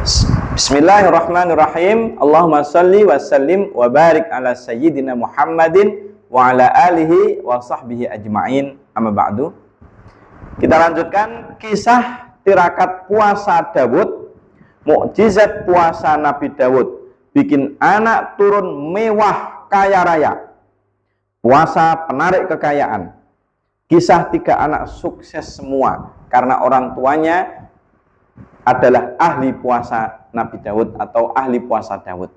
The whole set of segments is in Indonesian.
Bismillahirrahmanirrahim. Allahumma salli wa sallim wa barik ala sayyidina Muhammadin wa ala alihi wa sahbihi ajma'in. Amma ba'du. Kita lanjutkan kisah tirakat puasa Dawud, mukjizat puasa Nabi Dawud, bikin anak turun mewah kaya raya. Puasa penarik kekayaan. Kisah 3 anak sukses semua karena orang tuanya adalah ahli puasa Nabi Dawud atau ahli puasa Dawud.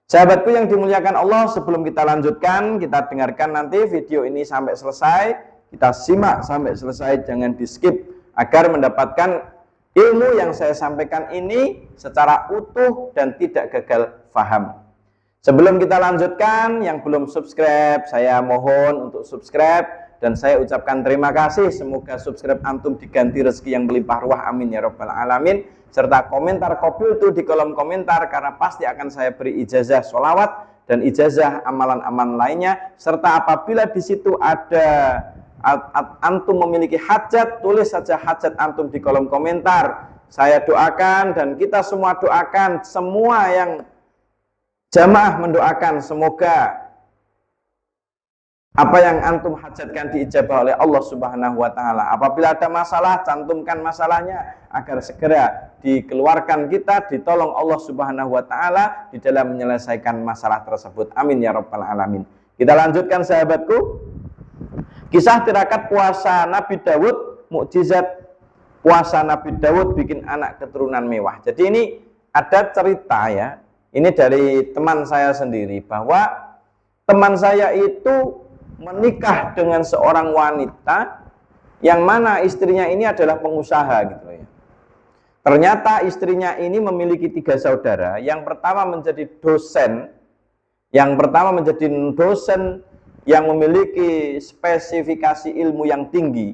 Sahabatku yang dimuliakan Allah, sebelum kita lanjutkan, kita dengarkan nanti video ini sampai selesai. Kita simak sampai selesai, jangan di skip agar mendapatkan ilmu yang saya sampaikan ini secara utuh dan tidak gagal faham. Sebelum kita lanjutkan, yang belum subscribe, saya mohon untuk subscribe. Dan saya ucapkan terima kasih, semoga subscribe antum diganti rezeki yang melimpah ruah, amin ya rabbal alamin. Serta komentar kopil itu di kolom komentar, karena pasti akan saya beri ijazah sholawat dan ijazah amalan-amalan lainnya. Serta apabila di situ ada antum memiliki hajat, tulis saja hajat antum di kolom komentar. Saya doakan dan kita semua doakan, semua yang jamaah mendoakan semoga apa yang antum hajatkan diijabah oleh Allah Subhanahu wa taala. Apabila ada masalah, cantumkan masalahnya agar segera dikeluarkan kita, ditolong Allah Subhanahu wa taala di dalam menyelesaikan masalah tersebut. Amin ya rabbal alamin. Kita lanjutkan sahabatku. Kisah tirakat puasa Nabi Dawud, mukjizat puasa Nabi Dawud bikin anak keturunan mewah. Jadi ini ada cerita ya. Ini dari teman saya sendiri, bahwa teman saya itu menikah dengan seorang wanita yang mana istrinya ini adalah pengusaha gitu ya. Ternyata istrinya ini memiliki 3 saudara. Yang pertama menjadi dosen, yang memiliki spesifikasi ilmu yang tinggi,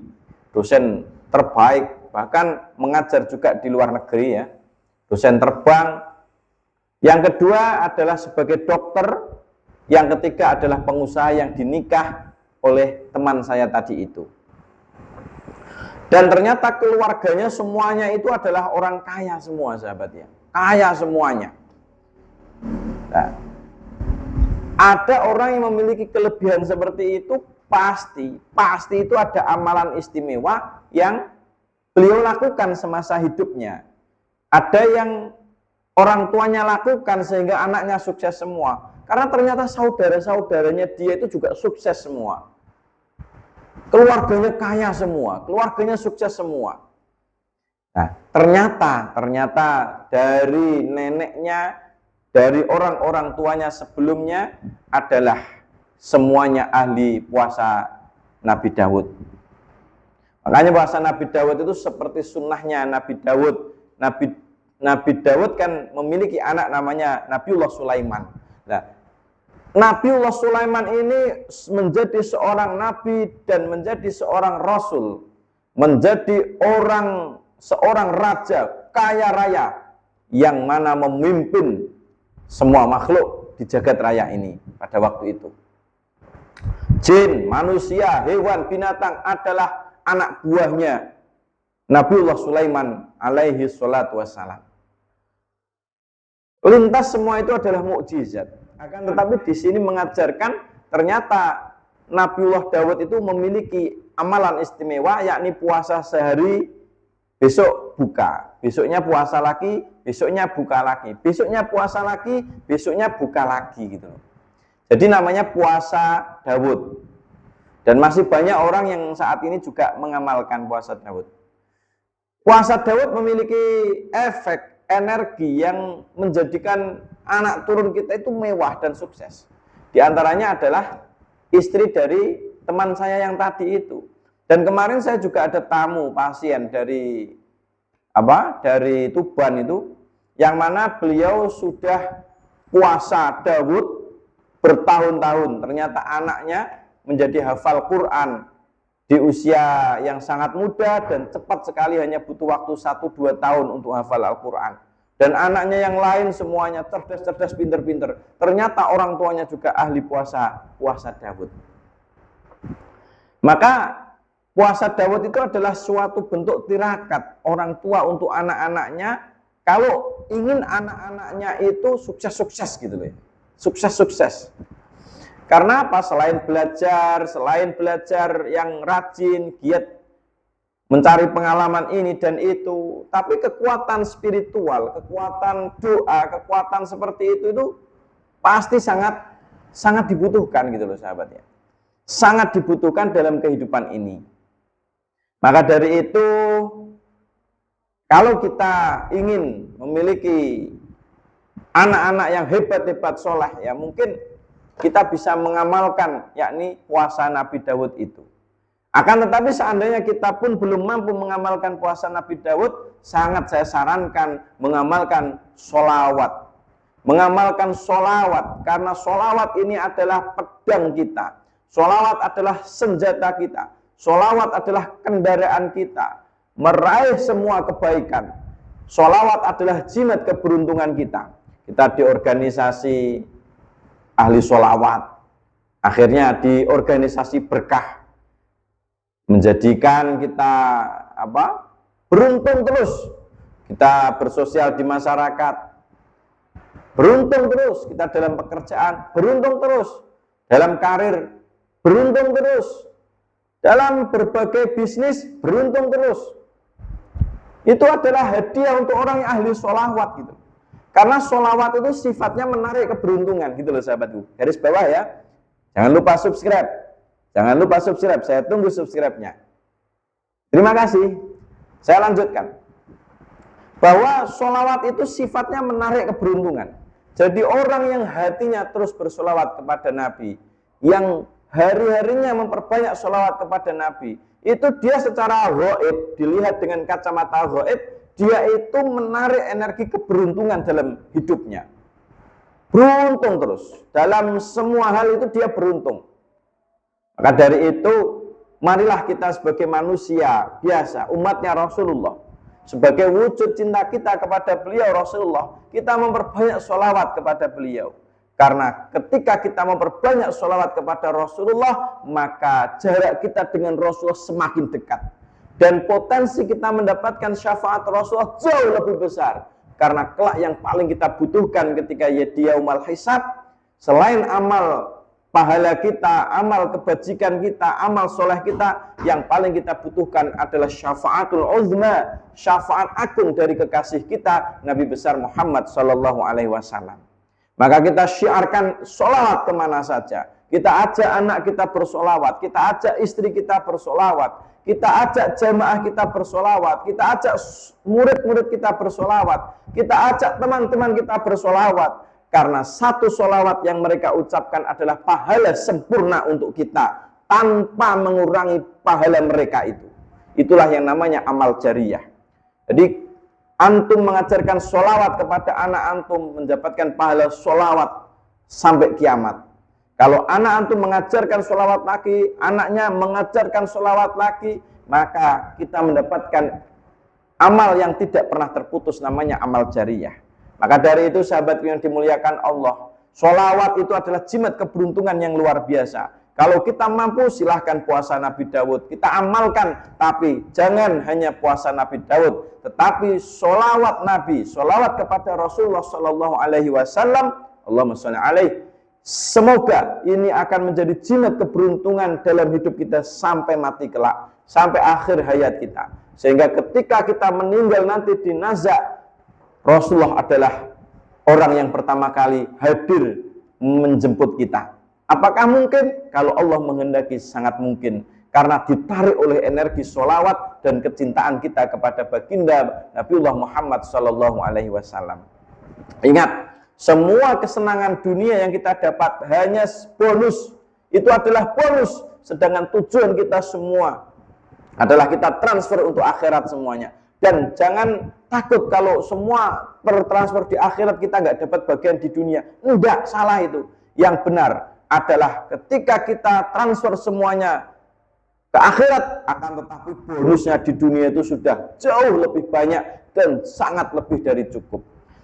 dosen terbaik, bahkan mengajar juga di luar negeri ya, dosen terbang. Yang kedua adalah sebagai dokter. Yang ketiga adalah pengusaha yang dinikah oleh teman saya tadi itu. Dan ternyata keluarganya semuanya itu adalah orang kaya semua, sahabat ya. Kaya semuanya. Nah, ada orang yang memiliki kelebihan seperti itu, pasti itu ada amalan istimewa yang beliau lakukan semasa hidupnya. Ada yang orang tuanya lakukan sehingga anaknya sukses semua. Karena ternyata saudara-saudaranya dia itu juga sukses semua. Keluarganya kaya semua, keluarganya sukses semua. Nah, ternyata dari neneknya, dari orang-orang tuanya sebelumnya adalah semuanya ahli puasa Nabi Dawud. Makanya puasa Nabi Dawud itu seperti sunnahnya Nabi Dawud. Nabi Dawud kan memiliki anak namanya Nabiullah Sulaiman. Nah, Nabiullah Sulaiman ini menjadi seorang nabi dan menjadi seorang rasul, menjadi seorang raja kaya raya yang mana memimpin semua makhluk di jagat raya ini pada waktu itu. Jin, manusia, hewan, binatang adalah anak buahnya Nabiullah Sulaiman alaihi salatu wassalam. Lintas semua itu adalah mukjizat. Akan tetapi di sini mengajarkan ternyata Nabiullah Dawud itu memiliki amalan istimewa, yakni puasa sehari, besok buka, besoknya puasa lagi, besoknya buka lagi, besoknya puasa lagi, besoknya buka lagi gitu. Jadi namanya puasa Dawud. Dan masih banyak orang yang saat ini juga mengamalkan puasa Dawud. Puasa Dawud memiliki efek energi yang menjadikan anak turun kita itu mewah dan sukses. Di antaranya adalah istri dari teman saya yang tadi itu. Dan kemarin saya juga ada tamu pasien dari Tuban itu, yang mana beliau sudah puasa Dawud bertahun-tahun. Ternyata anaknya menjadi hafal Quran di usia yang sangat muda dan cepat sekali, hanya butuh waktu 1-2 tahun untuk hafal Al-Quran. Dan anaknya yang lain semuanya cerdas-cerdas, pinter-pinter. Ternyata orang tuanya juga ahli puasa Dawud. Maka puasa Dawud itu adalah suatu bentuk tirakat orang tua untuk anak-anaknya. Kalau ingin anak-anaknya itu sukses-sukses gitu loh. Sukses-sukses. Karena apa? Selain belajar yang rajin, giat mencari pengalaman ini dan itu, tapi kekuatan spiritual, kekuatan doa, kekuatan seperti itu pasti sangat dibutuhkan gitu loh sahabat ya. Sangat dibutuhkan dalam kehidupan ini. Maka dari itu, kalau kita ingin memiliki anak-anak yang hebat-hebat soleh, ya mungkin kita bisa mengamalkan, yakni puasa Nabi Daud itu. Akan tetapi seandainya kita pun belum mampu mengamalkan puasa Nabi Daud, sangat saya sarankan mengamalkan sholawat. Mengamalkan sholawat, karena sholawat ini adalah pedang kita. Sholawat adalah senjata kita. Sholawat adalah kendaraan kita. Meraih semua kebaikan. Sholawat adalah jimat keberuntungan kita. Kita di organisasi ahli sholawat, akhirnya di organisasi berkah, menjadikan kita beruntung terus. Kita bersosial di masyarakat, beruntung terus. Kita dalam pekerjaan, beruntung terus. Dalam karir, beruntung terus. Dalam berbagai bisnis, beruntung terus. Itu adalah hadiah untuk orang yang ahli sholawat gitu. Karena sholawat itu sifatnya menarik keberuntungan gitu loh sahabatku. Garis bawah ya. Jangan lupa subscribe. Jangan lupa subscribe. Saya tunggu subscribe-nya. Terima kasih. Saya lanjutkan. Bahwa sholawat itu sifatnya menarik keberuntungan. Jadi orang yang hatinya terus bersolawat kepada Nabi, yang hari-harinya memperbanyak sholawat kepada Nabi, itu dia secara ghaib, dilihat dengan kacamata ghaib, dia itu menarik energi keberuntungan dalam hidupnya. Beruntung terus. Dalam semua hal itu dia beruntung. Maka dari itu, marilah kita sebagai manusia biasa, umatnya Rasulullah, sebagai wujud cinta kita kepada beliau Rasulullah, kita memperbanyak sholawat kepada beliau. Karena ketika kita memperbanyak sholawat kepada Rasulullah, maka jarak kita dengan Rasulullah semakin dekat. Dan potensi kita mendapatkan syafaat Rasulullah jauh lebih besar. Karena kelak yang paling kita butuhkan ketika yaumul hisab, selain amal pahala kita, amal kebajikan kita, amal soleh kita, yang paling kita butuhkan adalah syafaatul uzma, syafaat agung dari kekasih kita, Nabi besar Muhammad SAW. Maka kita syiarkan sholawat kemana saja. Kita ajak anak kita bersolawat, kita ajak istri kita bersolawat, kita ajak jamaah kita bersolawat, kita ajak murid-murid kita bersolawat, kita ajak teman-teman kita bersolawat. Karena satu solawat yang mereka ucapkan adalah pahala sempurna untuk kita, tanpa mengurangi pahala mereka itu. Itulah yang namanya amal jariyah. Jadi antum mengajarkan solawat kepada anak antum, mendapatkan pahala solawat sampai kiamat. Kalau anak antum mengajarkan sholawat lagi, anaknya mengajarkan sholawat lagi, maka kita mendapatkan amal yang tidak pernah terputus, namanya amal jariyah. Maka dari itu sahabat yang dimuliakan Allah, sholawat itu adalah jimat keberuntungan yang luar biasa. Kalau kita mampu, silahkan puasa Nabi Daud, kita amalkan, tapi jangan hanya puasa Nabi Daud, tetapi sholawat Nabi, sholawat kepada Rasulullah SAW, Allahumma sholli alaihi. Semoga ini akan menjadi jimat keberuntungan dalam hidup kita sampai mati kelak, sampai akhir hayat kita. Sehingga ketika kita meninggal nanti di nazak, Rasulullah adalah orang yang pertama kali hadir menjemput kita. Apakah mungkin? Kalau Allah menghendaki sangat mungkin. Karena ditarik oleh energi sholawat dan kecintaan kita kepada baginda Nabiullah Muhammad SAW. Ingat, semua kesenangan dunia yang kita dapat hanya bonus. Itu adalah bonus. Sedangkan tujuan kita semua adalah kita transfer untuk akhirat semuanya. Dan jangan takut kalau semua tertransfer di akhirat kita nggak dapat bagian di dunia. Enggak, salah itu. Yang benar adalah ketika kita transfer semuanya ke akhirat, akan tetapi bonusnya di dunia itu sudah jauh lebih banyak dan sangat lebih dari cukup.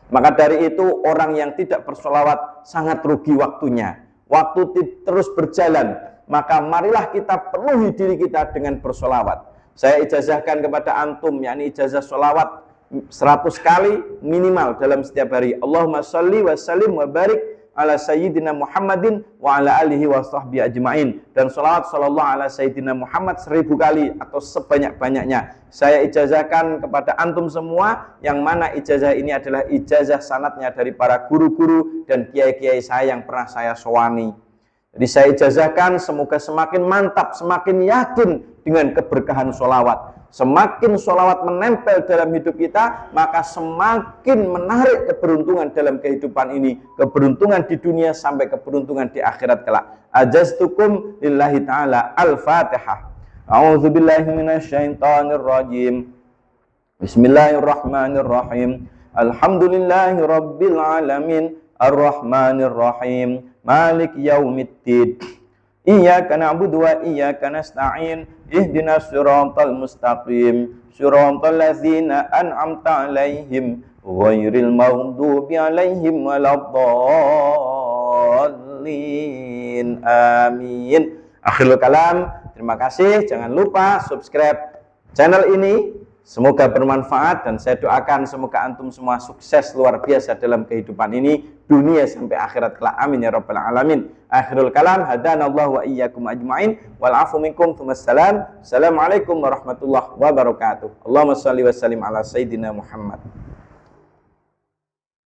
Maka dari itu orang yang tidak bersolawat sangat rugi waktunya. Waktu terus berjalan, maka marilah kita penuhi diri kita dengan bersolawat. Saya ijazahkan kepada antum, yakni ijazah solawat 100 kali minimal dalam setiap hari. Allahumma sholli wa sallim wa barik ala sayyidina Muhammadin wa ala alihi wa sahbihi ajma'in. Dan salawat sallallahu ala sayyidina Muhammad 1000 kali atau sebanyak-banyaknya. Saya ijazahkan kepada antum semua, yang mana ijazah ini adalah ijazah sanadnya dari para guru-guru dan kiai-kiai saya yang pernah saya sowani. Jadi saya ijazahkan semoga semakin mantap, semakin yakin dengan keberkahan sholawat. Semakin sholawat menempel dalam hidup kita, maka semakin menarik keberuntungan dalam kehidupan ini. Keberuntungan di dunia sampai keberuntungan di akhirat kelak. Ajaztukum lillahi ta'ala. Al-Fatihah. A'udzubillahi minasyaitonirrajim. Bismillahirrahmanirrahim. Alhamdulillahi rabbil alamin. Ar-Rahmanir-Rahim. Malik yaumiddin. Iyyaka na'budu wa iyyaka nasta'in. Ihdinas siratal mustaqim. Siratal ladzina an'amta 'alaihim ghairil maghdubi 'alaihim waladdallin. Amin. Akhirul kalam. Terima kasih. Jangan lupa subscribe channel ini. Semoga bermanfaat dan saya doakan semoga antum semua sukses luar biasa dalam kehidupan ini, dunia sampai akhirat kelak. Amin ya rabbal alamin. Akhirul kalam, hadanallahu wa iyyakum ajma'in wal afu minkum tsummassalam. Assalamualaikum warahmatullahi wabarakatuh. Allahumma shalli wa sallim ala sayyidina Muhammad.